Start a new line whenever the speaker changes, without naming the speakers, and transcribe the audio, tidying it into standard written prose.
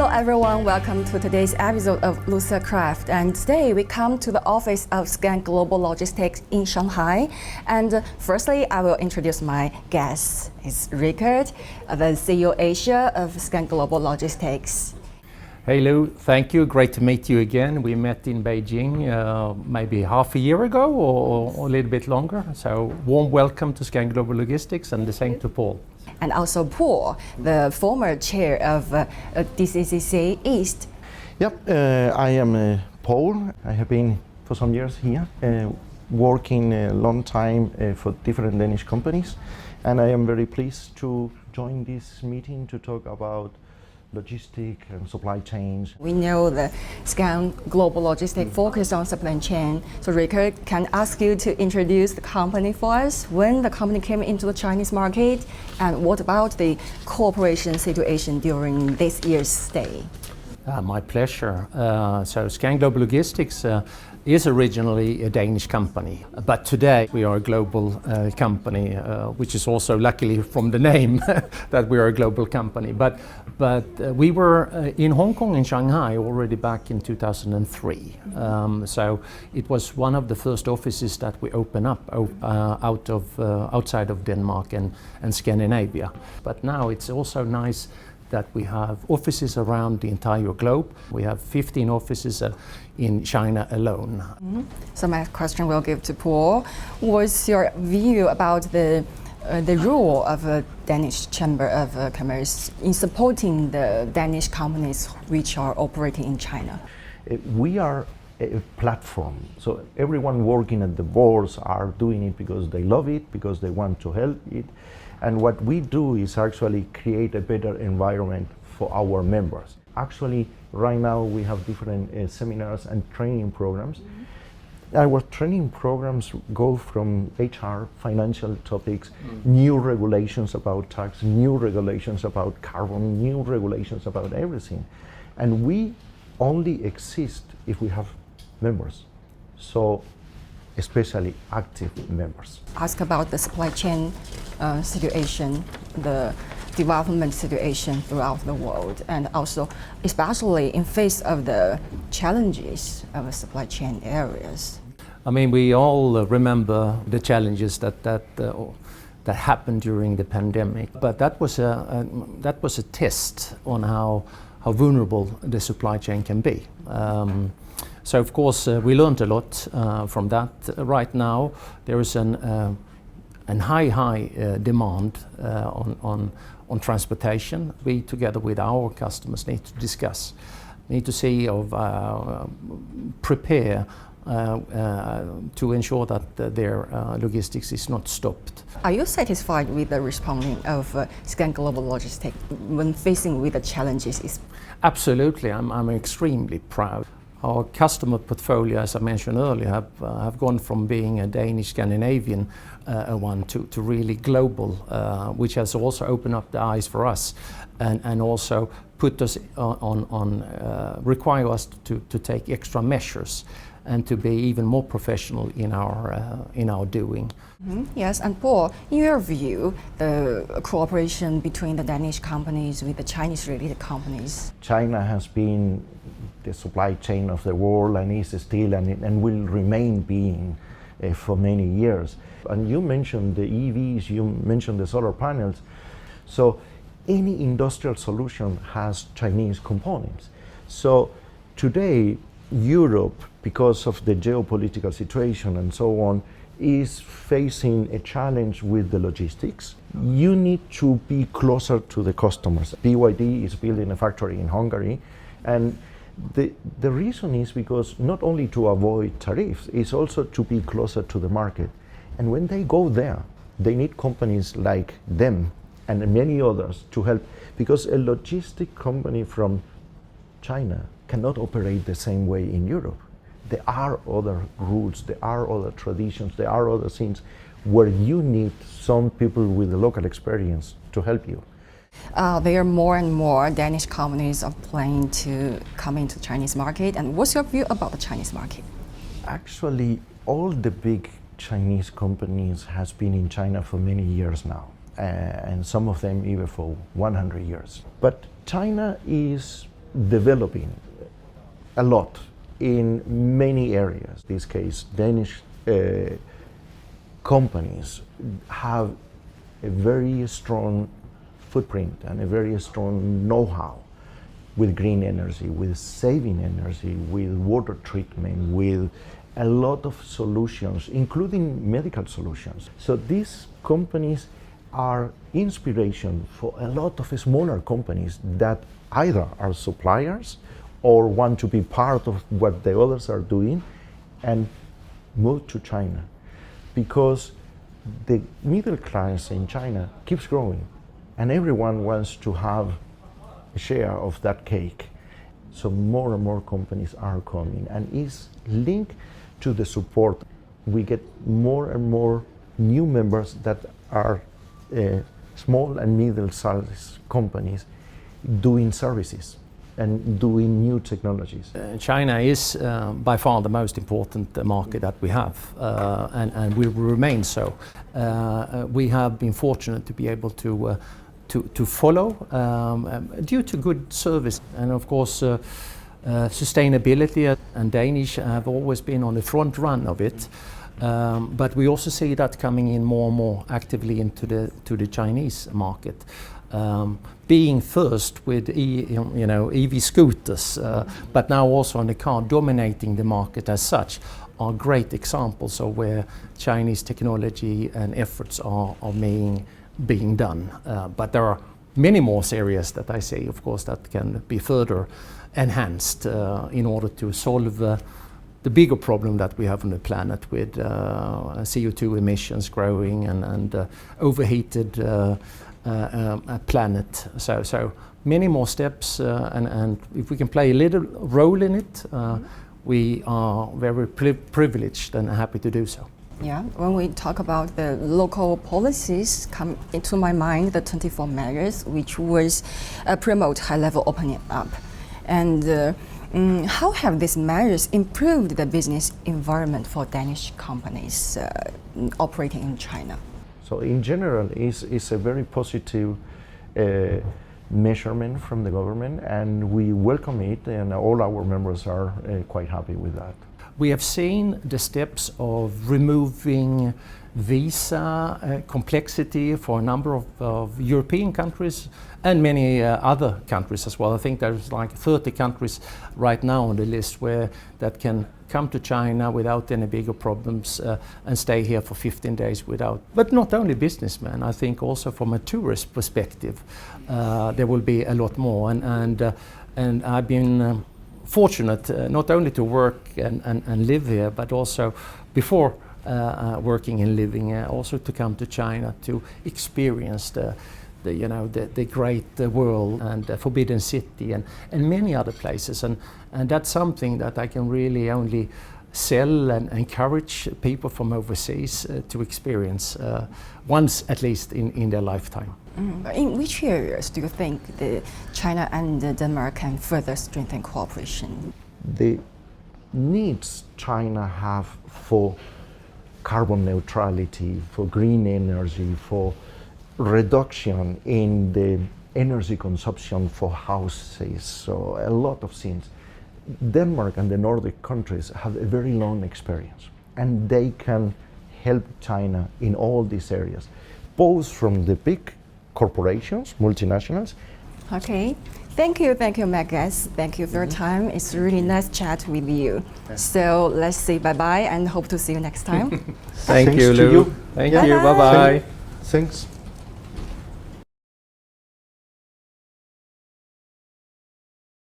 Hello everyone, welcome to today's episode of Lucia Craft. And today we come to the office of Scan Global Logistics in Shanghai. And firstly, I will introduce my guest. It's Rickard, the CEO Asia of Scan Global Logistics.
Hey Lou, thank you. Great to meet you again. We met in Beijing maybe half a year ago or a little bit longer. So warm welcome to Scan Global Logistics and the same to Paul.
And also Paul, the former chair of DCCC East.
Yep, I am Paul. I have been for some years here, working a long time for different Danish companies. And I am very pleased to join this meeting to talk about logistics and supply chains.
We know the Scan Global Logistics focus on supply chain. So Rickard, can I ask you to introduce the company for us, when the company came into the Chinese market, and what about the cooperation situation during this year's stay?
My pleasure. So Scan Global Logistics is originally a Danish company, but today we are a global company, which is also luckily from the name that we are a global company. But we were in Hong Kong and Shanghai already back in 2003. So it was one of the first offices that we opened up outside of Denmark and Scandinavia. But now it's also nice that we have offices around the entire globe. We have 15 offices in China alone.
Mm-hmm. So my question will give to Paul. What's your view about the role of the Danish Chamber of Commerce in supporting the Danish companies which are operating in China?
We are a platform, so everyone working at the boards are doing it because they love it, because they want to help it. And what we do is actually create a better environment for our members. Actually, right now we have different seminars and training programs. Our training programs go from HR, financial topics, new regulations about tax, new regulations about carbon, new regulations about everything. And we only exist if we have members. So especially active members.
Ask about the supply chain situation, the development situation throughout the world, and also especially in face of the challenges of the supply chain areas.
I mean, we all remember the challenges that happened during the pandemic, but that was a test on how vulnerable the supply chain can be. So of course we learned a lot from that. Right now there is an high demand on transportation. We together with our customers need to discuss, need to see prepare to ensure that their logistics is not stopped.
Are you satisfied with the responding of Scan Global Logistics when facing with the challenges?
Absolutely, I'm extremely proud. Our customer portfolio, as I mentioned earlier, have gone from being a Danish-Scandinavian one to really global, which has also opened up the eyes for us and also put us require us to take extra measures and to be even more professional in our doing.
Mm-hmm. Yes, and Paul, in your view, the cooperation between the Danish companies with the Chinese-related companies?
China has been the supply chain of the world and is still and will remain being for many years. And you mentioned the EVs, you mentioned the solar panels. So any industrial solution has Chinese components. So today, Europe, because of the geopolitical situation and so on, is facing a challenge with the logistics. You need to be closer to the customers. BYD is building a factory in Hungary, and the reason is because not only to avoid tariffs, it's also to be closer to the market. And when they go there, they need companies like them and many others to help, because a logistic company from China cannot operate the same way in Europe. There are other rules, there are other traditions, there are other things where you need some people with the local experience to help you.
There are more and more Danish companies are planning to come into the Chinese market. And what's your view about the Chinese market?
Actually, all the big Chinese companies has been in China for many years now, and some of them even for 100 years. But China is developing a lot in many areas. In this case, Danish companies have a very strong footprint and a very strong know-how with green energy, with saving energy, with water treatment, with a lot of solutions, including medical solutions. So these companies are inspiration for a lot of smaller companies that either are suppliers or want to be part of what the others are doing and move to China, because the middle class in China keeps growing and everyone wants to have a share of that cake. So more and more companies are coming, and is linked to the support. We get more and more new members that are small and middle-sized companies doing services and doing new technologies.
China is by far the most important market that we have, and will remain so. We have been fortunate to be able to follow due to good service, and of course sustainability, and Danish have always been on the front run of it. But we also see that coming in more and more actively into the Chinese market. Being first with EV scooters, but now also on the car, dominating the market as such, are great examples of where Chinese technology and efforts are being done. But there are many more areas that I see, of course, that can be further enhanced in order to solve the bigger problem that we have on the planet with CO2 emissions growing and overheated planet. So many more steps, and if we can play a little role in it, we are very privileged and happy to do so.
Yeah, when we talk about the local policies, come into my mind the 24 measures, which was promote high-level opening up. And how have these measures improved the business environment for Danish companies operating in China?
So in general, it's a very positive measurement from the government, and we welcome it, and all our members are quite happy with that.
We have seen the steps of removing visa complexity for a number of European countries and many other countries as well. I think there's like 30 countries right now on the list where that can come to China without any bigger problems and stay here for 15 days without. But not only businessmen, I think also from a tourist perspective, there will be a lot more. And I've been fortunate not only to work and live here, but also before working and living, also to come to China to experience the great world and the Forbidden City and many other places, and that's something that I can really only sell and encourage people from overseas to experience once at least in their lifetime.
In which areas do you think China and Denmark can further strengthen cooperation?
The needs China have for carbon neutrality, for green energy, for reduction in the energy consumption for houses, so a lot of things. Denmark and the Nordic countries have a very long experience, and they can help China in all these areas, both from the big corporations, multinationals.
Okay, thank you, my guest. Thank you for your time. It's a really nice chat with you. So let's say bye-bye and hope to see you next time.
Thank you, Lou. Thank you, bye-bye.
Thanks.